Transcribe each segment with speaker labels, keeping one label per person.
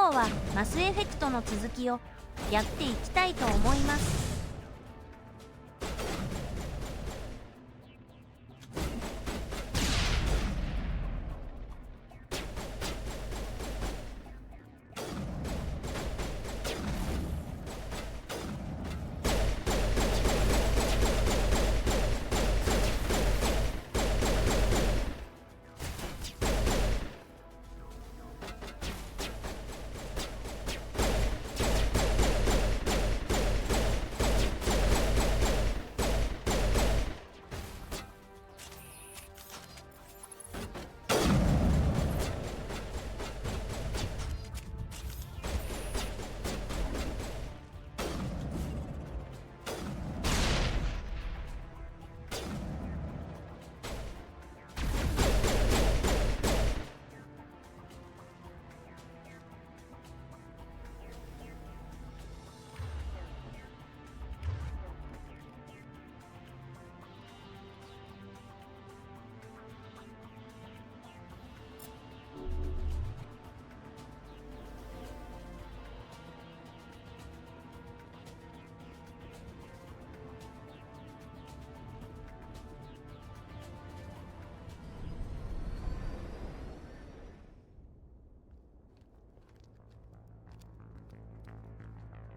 Speaker 1: 今日はマスエフェクトの続きをやっていきたいと思います。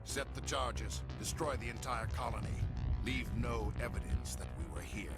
Speaker 2: Set the charges, destroy the entire colony, leave no evidence that we were here.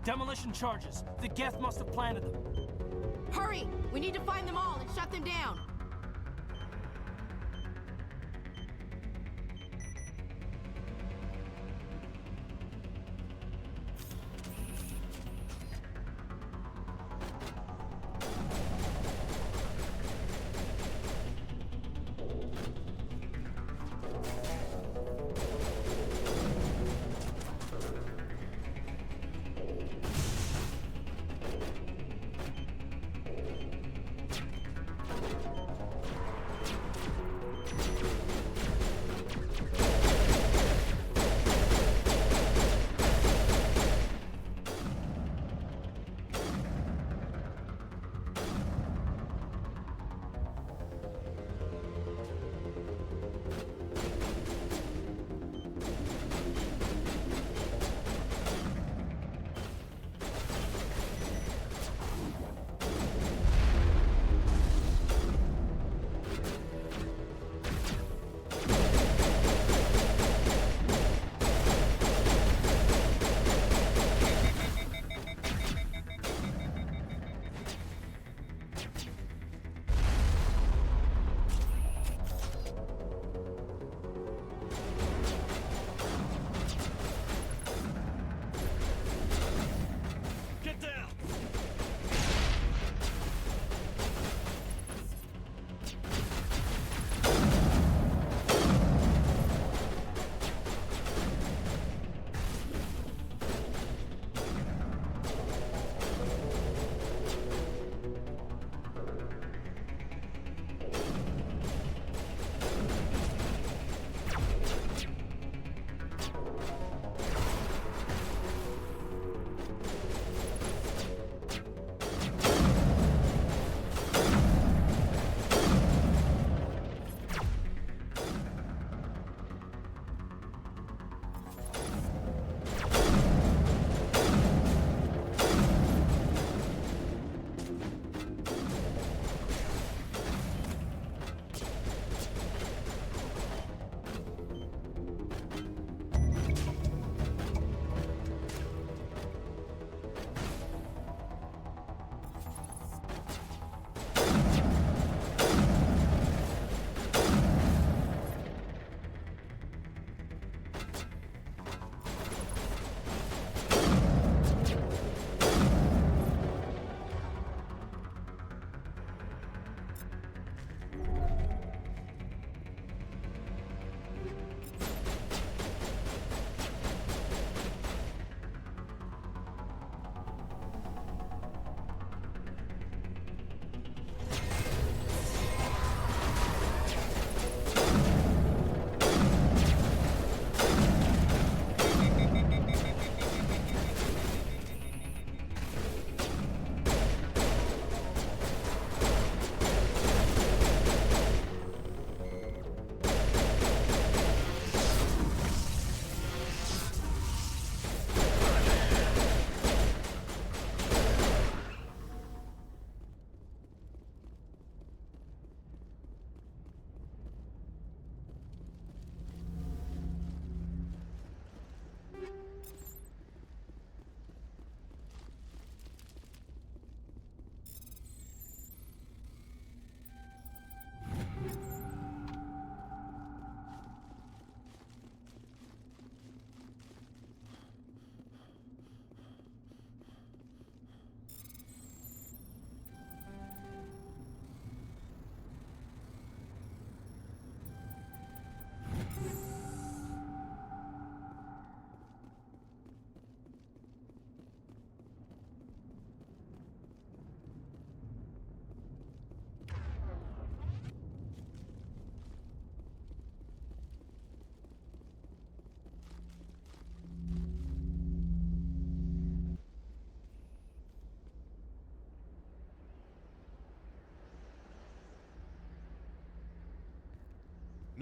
Speaker 3: Demolition charges. The Geth must have planted them.
Speaker 4: Hurry! We need to find them all and shut them down!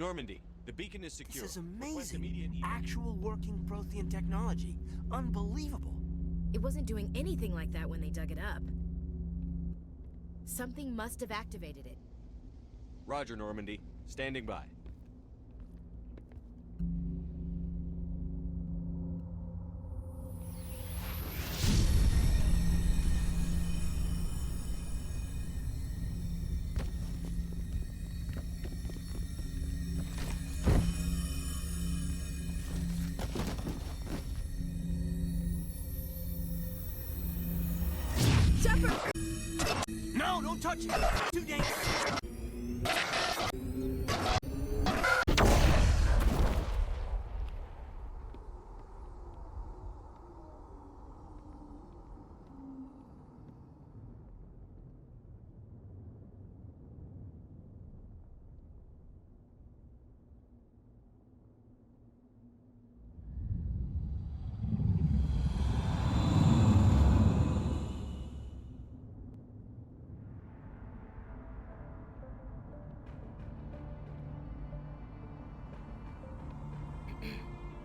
Speaker 5: Normandy, the beacon is secure.
Speaker 6: This is
Speaker 5: Request
Speaker 6: amazing.
Speaker 5: immediate
Speaker 6: Actual working Prothean technology. Unbelievable.
Speaker 4: It wasn't doing anything like that when they dug it up. Something must have activated it.
Speaker 5: Roger, Normandy. Standing by.
Speaker 6: No, don't touch it. Too dangerous.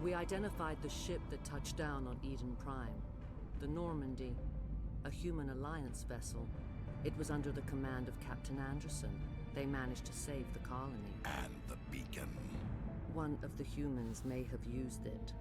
Speaker 7: We identified the ship that touched down on Eden Prime. The Normandy, a human alliance vessel. It was under the command of Captain Anderson. They managed to save the colony.
Speaker 2: And the beacon.
Speaker 7: One of the humans may have used it.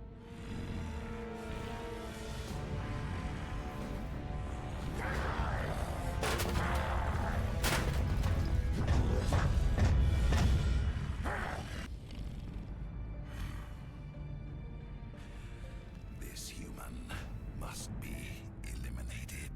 Speaker 2: This human must be eliminated.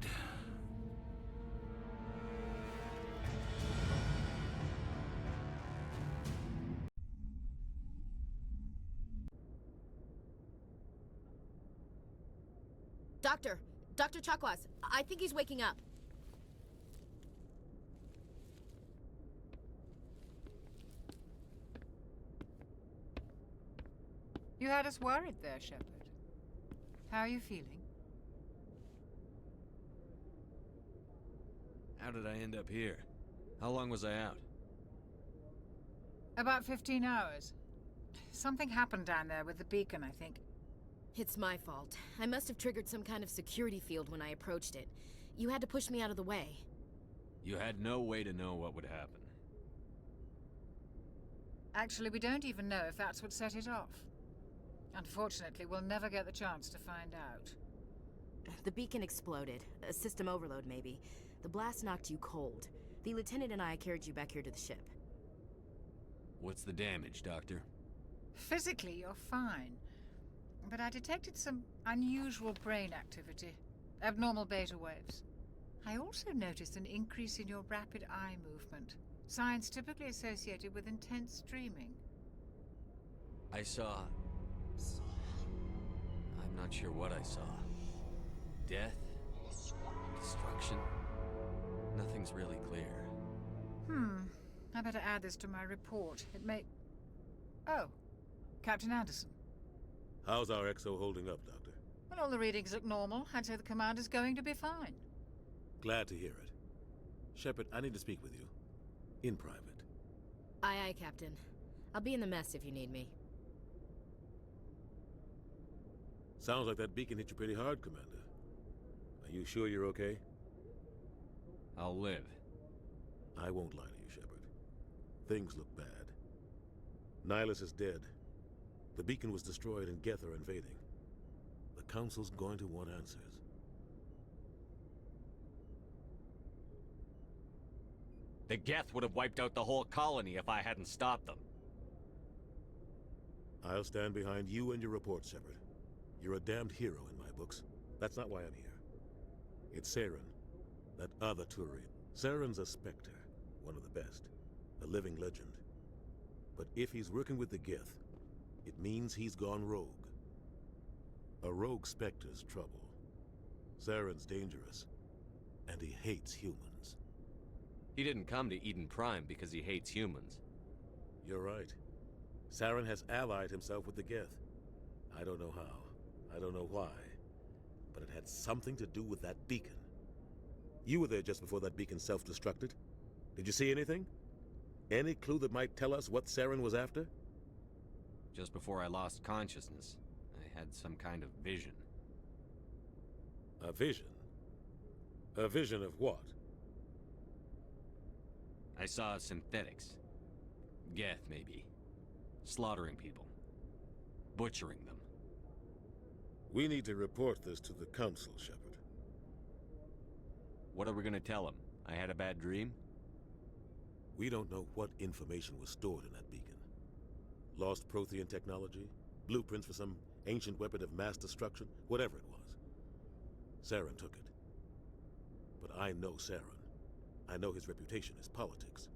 Speaker 4: Dr. Chakwas, I think he's waking up.
Speaker 8: You had us worried there, Shepard. How are you feeling?
Speaker 5: How did I end up here? How long was I out?
Speaker 8: About 15 hours. Something happened down there with the beacon, I think.
Speaker 4: It's my fault. I must have triggered some kind of security field when I approached it. You had to push me out of the way.
Speaker 5: You had no way to know what would happen.
Speaker 8: Actually, we don't even know if that's what set it off. Unfortunately, we'll never get the chance to find out.
Speaker 4: The beacon exploded. A system overload, maybe. The blast knocked you cold. The lieutenant and I carried you back here to the ship.
Speaker 5: What's the damage, Doctor?
Speaker 8: Physically, you're fine. But I detected some unusual brain activity. Abnormal beta waves. I also noticed an increase in your rapid eye movement. Signs typically associated with intense dreaming.
Speaker 5: I saw... I'm not sure what I saw. Death? Destruction? Nothing's really clear.
Speaker 8: I better add this to my report. It may... Oh, Captain Anderson.
Speaker 9: How's our EXO holding up, Doctor?
Speaker 8: Well, all the readings look normal. I'd say the commander's going to be fine.
Speaker 9: Glad to hear it. Shepard, I need to speak with you. In private.
Speaker 4: Aye, aye, Captain. I'll be in the mess if you need me.
Speaker 9: Sounds like that beacon hit you pretty hard, Commander. Are you sure you're okay?
Speaker 5: I'll live.
Speaker 9: I won't lie to you, Shepard. Things look bad. Nihilus is dead. The beacon was destroyed and Geth are invading. The Council's going to want answers.
Speaker 5: The Geth would have wiped out the whole colony if I hadn't stopped them.
Speaker 9: I'll stand behind you and your report, Shepard. You're a damned hero in my books. That's not why I'm here. It's Saren, that other Turian. Saren's a Spectre, one of the best, a living legend. But if he's working with the Geth, it means he's gone rogue. A rogue Spectre's trouble. Saren's dangerous, and he hates humans.
Speaker 5: He didn't come to Eden Prime because he hates humans.
Speaker 9: You're right. Saren has allied himself with the Geth. I don't know how. I don't know why. But it had something to do with that beacon. You were there just before that beacon self-destructed. Did you see anything? Any clue that might tell us what Saren was after?
Speaker 5: Just before I lost consciousness, I had some kind of vision.
Speaker 9: A vision? A vision of what?
Speaker 5: I saw synthetics. Geth, maybe. Slaughtering people. Butchering them.
Speaker 9: We need to report this to the Council, Shepard.
Speaker 5: What are we gonna tell them? I had a bad dream?
Speaker 9: We don't know what information was stored in that beacon. Lost Prothean technology? Blueprints for some ancient weapon of mass destruction? Whatever it was. Saren took it. But I know Saren. I know his reputation is politics.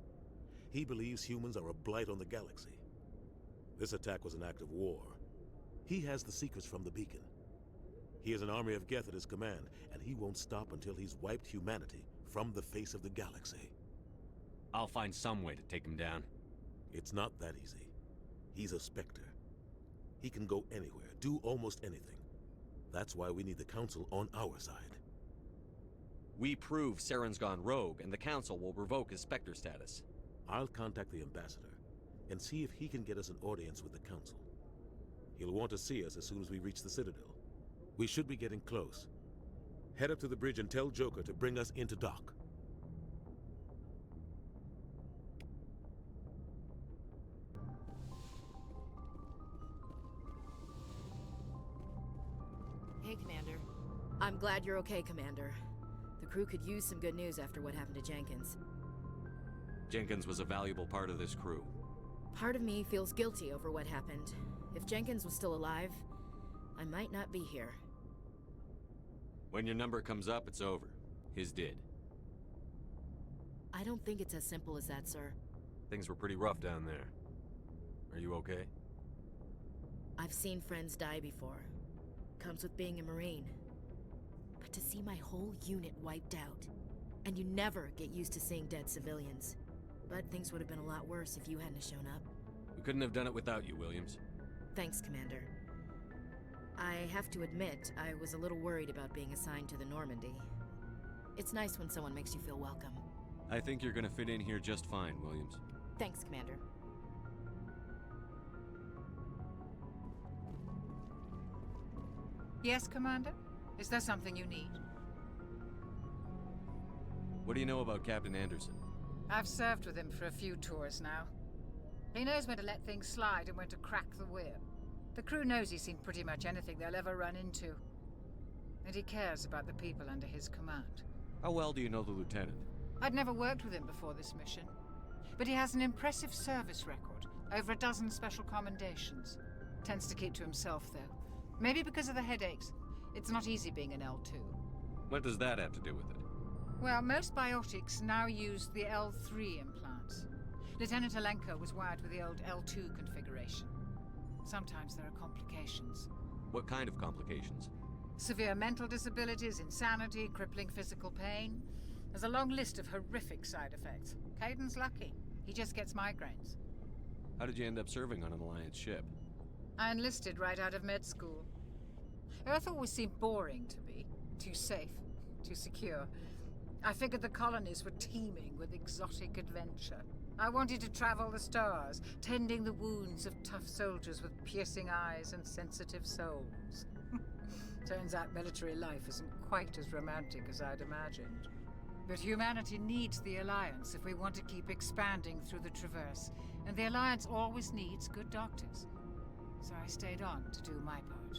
Speaker 9: He believes humans are a blight on the galaxy. This attack was an act of war. He has the secrets from the beacon. He has an army of Geth at his command, and he won't stop until he's wiped humanity from the face of the galaxy.
Speaker 5: I'll find some way to take him down.
Speaker 9: It's not that easy. He's a Spectre. He can go anywhere, do almost anything. That's why we need the Council on our side.
Speaker 5: We prove Saren's gone rogue, and the Council will revoke his Spectre status.
Speaker 9: I'll contact the Ambassador and see if he can get us an audience with the Council. He'll want to see us as soon as we reach the Citadel. We should be getting close. Head up to the bridge and tell Joker to bring us into dock.
Speaker 4: Hey, Commander. I'm glad you're okay, Commander. The crew could use some good news after what happened to Jenkins.
Speaker 5: Jenkins was a valuable part of this crew.
Speaker 4: Part of me feels guilty over what happened. If Jenkins was still alive, I might not be here.
Speaker 5: When your number comes up, it's over. His did.
Speaker 4: I don't think it's as simple as that, sir.
Speaker 5: Things were pretty rough down there. Are you okay?
Speaker 4: I've seen friends die before. Comes with being a Marine. But to see my whole unit wiped out, and you never get used to seeing dead civilians. But things would have been a lot worse if you hadn't shown up.
Speaker 5: We couldn't have done it without you, Williams.
Speaker 4: Thanks, Commander. I have to admit, I was a little worried about being assigned to the Normandy. It's nice when someone makes you feel welcome.
Speaker 5: I think you're gonna fit in here just fine, Williams.
Speaker 4: Thanks, Commander.
Speaker 8: Yes, Commander? Is there something you need?
Speaker 5: What do you know about Captain Anderson?
Speaker 8: I've served with him for a few tours now. He knows when to let things slide and when to crack the whip. The crew knows he's seen pretty much anything they'll ever run into. And he cares about the people under his command.
Speaker 5: How well do you know the lieutenant?
Speaker 8: I'd never worked with him before this mission. But he has an impressive service record. Over a dozen special commendations. Tends to keep to himself, though. Maybe because of the headaches. It's not easy being an L2.
Speaker 5: What does that have to do with it?
Speaker 8: Well, most biotics now use the L3 implants. Lieutenant Alenko was wired with the old L2 configuration. Sometimes there are complications.
Speaker 5: What kind of complications?
Speaker 8: Severe mental disabilities, insanity, crippling physical pain. There's a long list of horrific side effects. Caden's lucky. He just gets migraines.
Speaker 5: How did you end up serving on an Alliance ship?
Speaker 8: I enlisted right out of med school. Earth always seemed boring to me. Too safe, too secure. I figured the colonies were teeming with exotic adventure. I wanted to travel the stars, tending the wounds of tough soldiers with piercing eyes and sensitive souls. Turns out military life isn't quite as romantic as I'd imagined. But humanity needs the Alliance if we want to keep expanding through the Traverse, and the Alliance always needs good doctors. So I stayed on to do my part.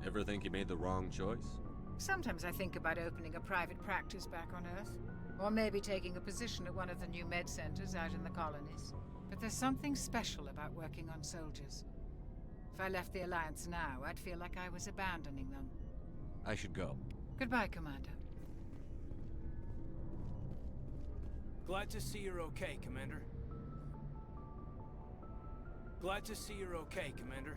Speaker 5: Ever think you made the wrong choice?
Speaker 8: Sometimes I think about opening a private practice back on Earth. Or maybe taking a position at one of the new med centers out in the colonies. But there's something special about working on soldiers. If I left the Alliance now, I'd feel like I was abandoning them.
Speaker 5: I should go.
Speaker 8: Goodbye, Commander.
Speaker 3: Glad to see you're okay, Commander. Glad to see you're okay, Commander.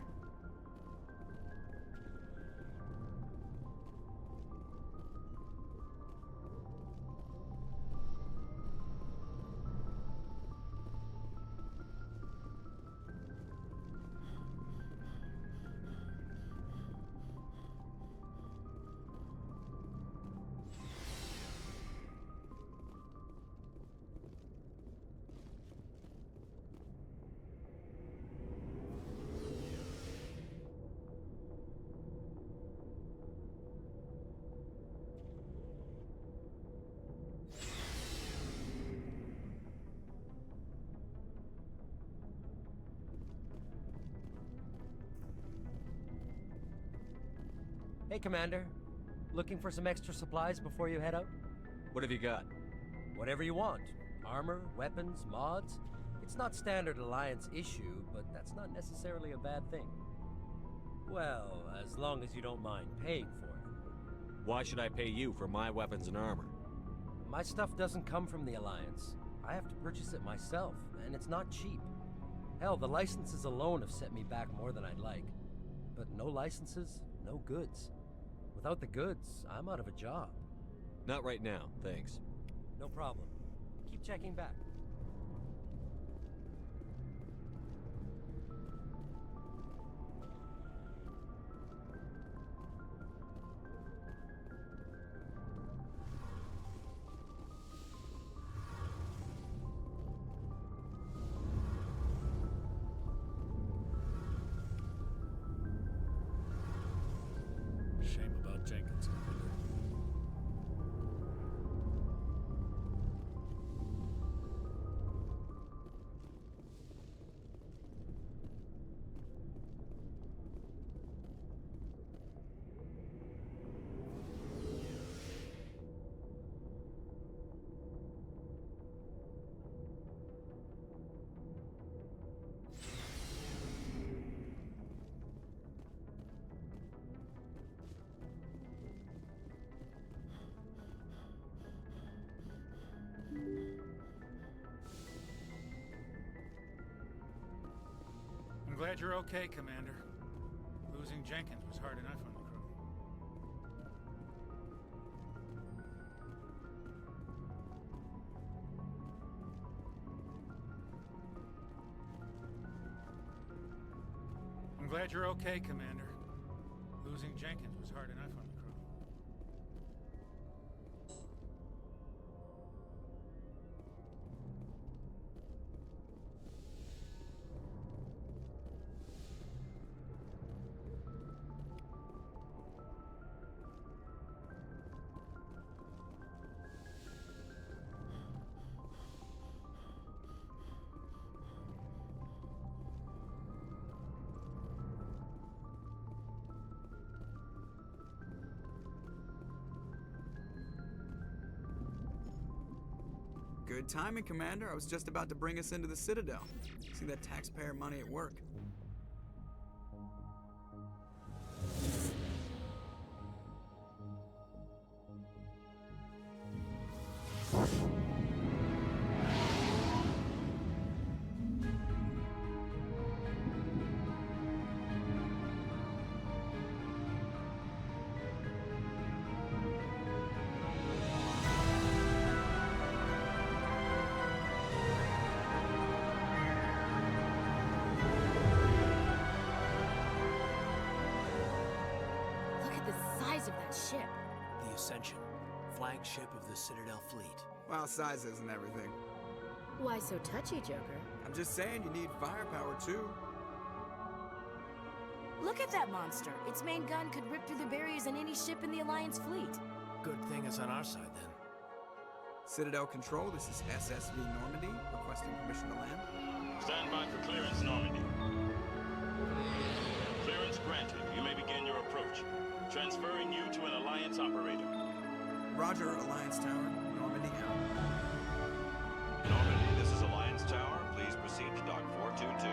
Speaker 10: Hey, Commander. Looking for some extra supplies before you head out?
Speaker 5: What have you got?
Speaker 10: Whatever you want. Armor, weapons, mods. It's not standard Alliance issue, but that's not necessarily a bad thing. Well, as long as you don't mind paying for it.
Speaker 5: Why should I pay you for my weapons and armor?
Speaker 10: My stuff doesn't come from the Alliance. I have to purchase it myself, and it's not cheap. Hell, the licenses alone have set me back more than I'd like. But no licenses, no goods. Without the goods, I'm out of a job.
Speaker 5: Not right now, thanks.
Speaker 10: No problem. Keep checking back.
Speaker 9: Shame about Jenkins, Commander.
Speaker 11: I'm glad you're okay, Commander. Losing Jenkins was hard enough on the crew. I'm glad you're okay, Commander. Losing Jenkins was hard enough on the crew.
Speaker 12: Good timing, Commander. I was just about to bring us into the Citadel. See that taxpayer money at work.
Speaker 4: Of that ship.
Speaker 6: The Ascension, flagship of the Citadel fleet.
Speaker 12: Well, size isn't everything.
Speaker 4: Why so touchy, Joker?
Speaker 12: I'm just saying you need firepower, too.
Speaker 4: Look at that monster. Its main gun could rip through the barriers in any ship in the Alliance fleet.
Speaker 6: Good thing it's on our side, then.
Speaker 12: Citadel Control, this is SSV Normandy, requesting permission to land.
Speaker 13: Stand by for clearance, Normandy. Clearance granted. You may begin your approach. Transferring you to an Alliance operator.
Speaker 12: Roger, Alliance Tower. Normandy out.
Speaker 13: Normandy, this is Alliance Tower. Please proceed to Dock 422.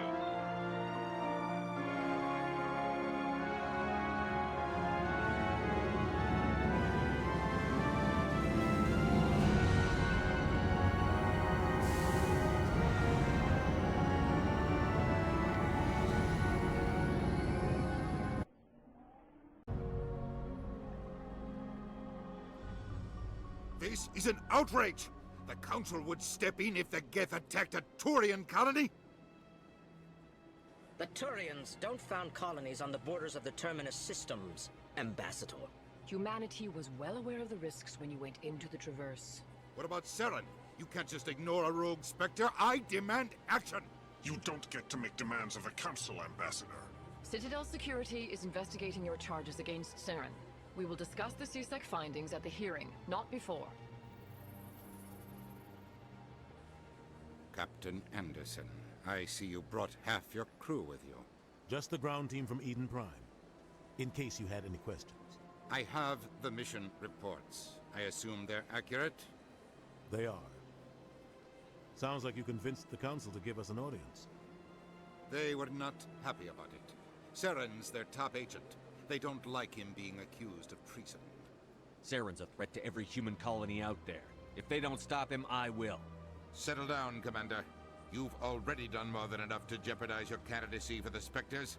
Speaker 2: This is an outrage! The Council would step in if the Geth attacked a Turian colony?
Speaker 14: The Turians don't found colonies on the borders of the Terminus systems, Ambassador.
Speaker 15: Humanity was well aware of the risks when you went into the Traverse.
Speaker 2: What about Saren? You can't just ignore a rogue Spectre. I demand action!
Speaker 16: You don't get to make demands of the Council, Ambassador.
Speaker 15: Citadel Security is investigating your charges against Saren. We will discuss the CSEC findings at the hearing, not before.
Speaker 17: Captain Anderson, I see you brought half your crew with you.
Speaker 9: Just the ground team from Eden Prime, in case you had any questions.
Speaker 17: I have the mission reports. I assume they're accurate?
Speaker 9: They are. Sounds like you convinced the Council to give us an audience.
Speaker 17: They were not happy about it. Saren's their top agent. They don't like him being accused of treason.
Speaker 5: Saren's a threat to every human colony out there. If they don't stop him, I will.
Speaker 17: Settle down, Commander. You've already done more than enough to jeopardize your candidacy for the Spectres.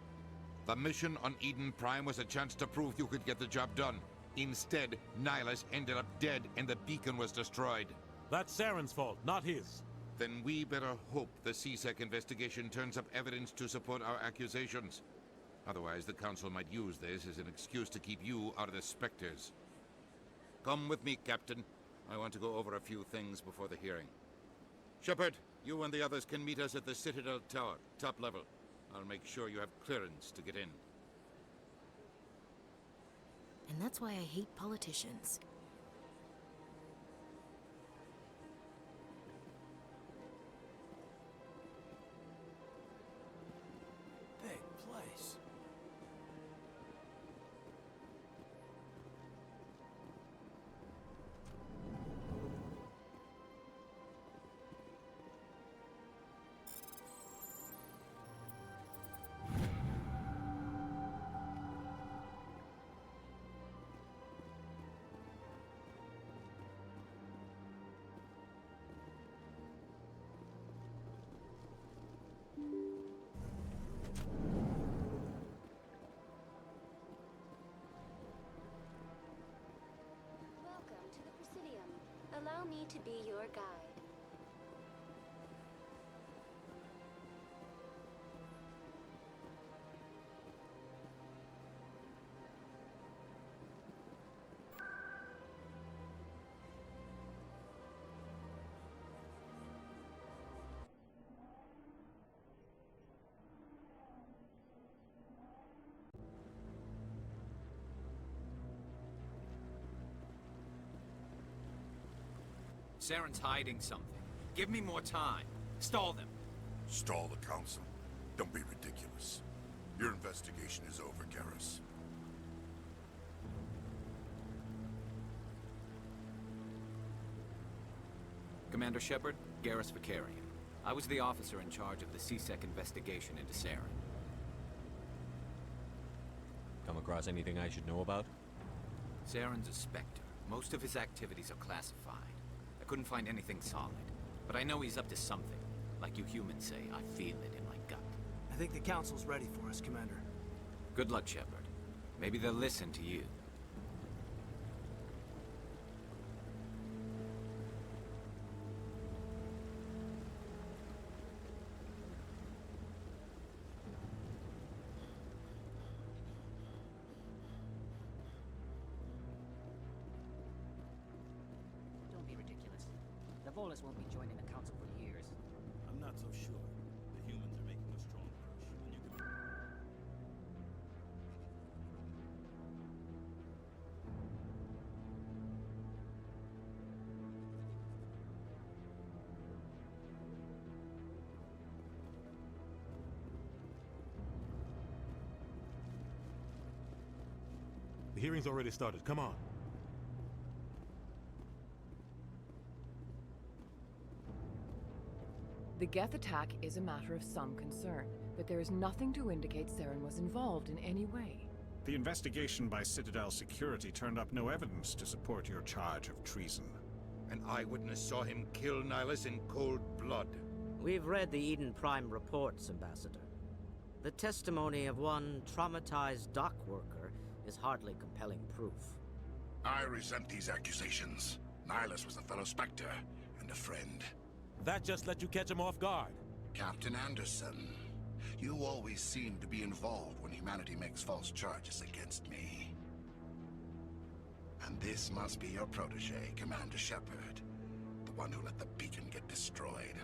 Speaker 17: The mission on Eden Prime was a chance to prove you could get the job done. Instead, Nihilus ended up dead and the beacon was destroyed.
Speaker 9: That's Saren's fault, not his.
Speaker 17: Then we better hope the CSEC investigation turns up evidence to support our accusations. Otherwise, the Council might use this as an excuse to keep you out of the Spectres. Come with me, Captain. I want to go over a few things before the hearing. Shepard, you and the others can meet us at the Citadel Tower, top level. I'll make sure you have clearance to get in.
Speaker 4: And that's why I hate politicians.
Speaker 3: Big place.
Speaker 18: Welcome to the Presidium. Allow me to be your guide.
Speaker 6: Saren's hiding something. Give me more time. Stall them.
Speaker 2: Stall the Council? Don't be ridiculous. Your investigation is over, Garrus.
Speaker 6: Commander Shepard, Garrus Vicarian. I was the officer in charge of the CSEC investigation into Saren.
Speaker 5: Come across anything I should know about?
Speaker 6: Saren's a Spectre. Most of his activities are classified. I couldn't find anything solid, but I know he's up to something. Like you humans say, I feel it in my gut.
Speaker 3: I think the Council's ready for us, Commander.
Speaker 6: Good luck, Shepard. Maybe they'll listen to you.
Speaker 19: Don't be ridiculous. The Volus won't be joining the Council for years.
Speaker 9: I'm not so sure. The humans are making a strong push, and you can... The hearing's already started. Come on.
Speaker 15: The Geth attack is a matter of some concern, but there is nothing to indicate Saren was involved in any way.
Speaker 16: The investigation by Citadel Security turned up no evidence to support your charge of treason.
Speaker 17: An eyewitness saw him kill Nihilus in cold blood.
Speaker 14: We've read the Eden Prime reports, Ambassador. The testimony of one traumatized dock worker is hardly compelling proof.
Speaker 2: I resent these accusations. Nihilus was a fellow Spectre and a friend.
Speaker 9: That just let you catch him off guard.
Speaker 2: Captain Anderson, you always seem to be involved when humanity makes false charges against me. And this must be your protege, Commander Shepard. The one who let the beacon get destroyed.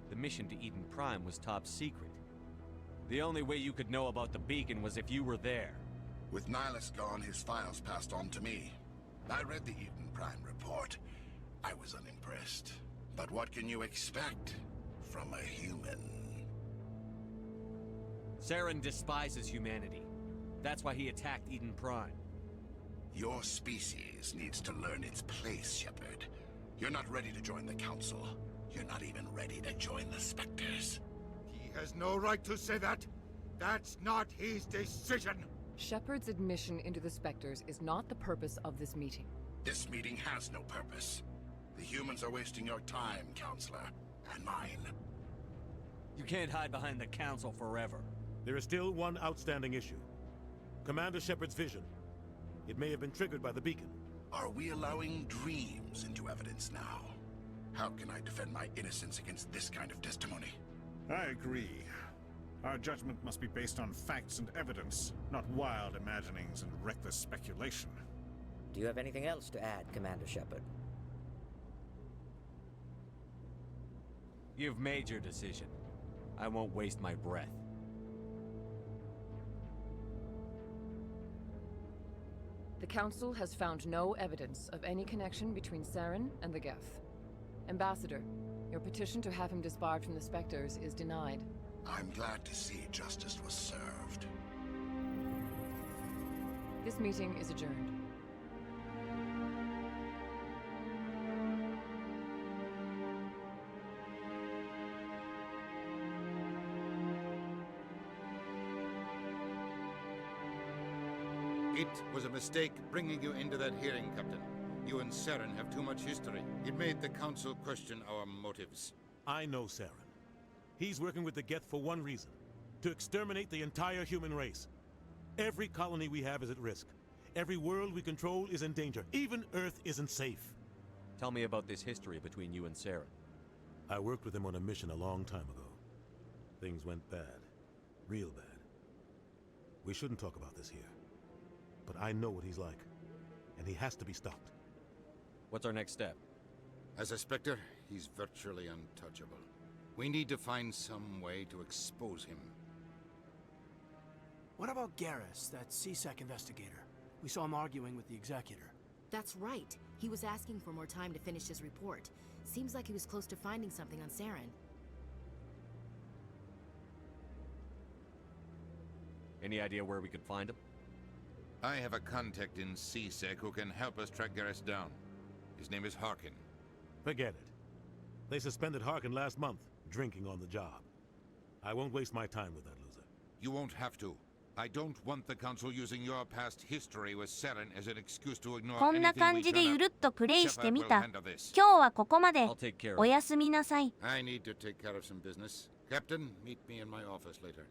Speaker 5: The mission to Eden Prime was top secret. The only way you could know about the beacon was if you were there.
Speaker 2: With Nihilus gone, his files passed on to me. I read the Eden Prime report. I was unimpressed. But what can you expect from a human?
Speaker 5: Saren despises humanity. That's why he attacked Eden Prime.
Speaker 2: Your species needs to learn its place, Shepard. You're not ready to join the Council. You're not even ready to join the Spectres.
Speaker 20: He has no right to say that. That's not his decision.
Speaker 15: Shepard's admission into the Spectres is not the purpose of this meeting.
Speaker 2: This meeting has no purpose. The humans are wasting your time, Counselor, and mine.
Speaker 5: You can't hide behind the Council forever.
Speaker 9: There is still one outstanding issue. Commander Shepard's vision. It may have been triggered by the beacon.
Speaker 2: Are we allowing dreams into evidence now? How can I defend my innocence against this kind of testimony?
Speaker 16: I agree. Our judgment must be based on facts and evidence, not wild imaginings and reckless speculation.
Speaker 14: Do you have anything else to add, Commander Shepard?
Speaker 5: You've made your decision. I won't waste my breath.
Speaker 15: The Council has found no evidence of any connection between Saren and the Geth. Ambassador, your petition to have him disbarred from the Spectres is denied.
Speaker 2: I'm glad to see justice was served.
Speaker 15: This meeting is adjourned.
Speaker 17: It was a mistake bringing you into that hearing, Captain. You and Saren have too much history. It made the Council question our motives.
Speaker 9: I know Saren. He's working with the Geth for one reason. To exterminate the entire human race. Every colony we have is at risk. Every world we control is in danger. Even Earth isn't safe.
Speaker 5: Tell me about this history between you and Saren.
Speaker 9: I worked with him on a mission a long time ago. Things went bad. Real bad. We shouldn't talk about this here. But I know what he's like. And he has to be stopped.
Speaker 5: What's our next step?
Speaker 17: As a Spectre, he's virtually untouchable. We need to find some way to expose him.
Speaker 19: What about Garrus, that CSEC investigator? We saw him arguing with the Executor.
Speaker 4: That's right. He was asking for more time to finish his report. Seems like he was close to finding something on Saren.
Speaker 5: Any idea where we could find him?
Speaker 17: I have a contact in CSEC who can help us track Garrus down. His name is Harkin.
Speaker 9: Forget it. They suspended Harkin last month, drinking on the job. I won't waste my time with that loser.
Speaker 17: You won't have to. I don't want the Council using your past history with Saren as an excuse to ignore
Speaker 1: こんな
Speaker 17: anything
Speaker 1: 感
Speaker 17: we
Speaker 1: じで
Speaker 17: turn
Speaker 1: ゆ
Speaker 17: up.
Speaker 1: るっとプレイしてみ
Speaker 17: Shepard
Speaker 1: た。
Speaker 17: will handle this.
Speaker 1: 今日はここまで。
Speaker 5: I'll take care of it.
Speaker 1: おやすみなさい。
Speaker 17: I need to take care of some business. Captain, meet me in my office later.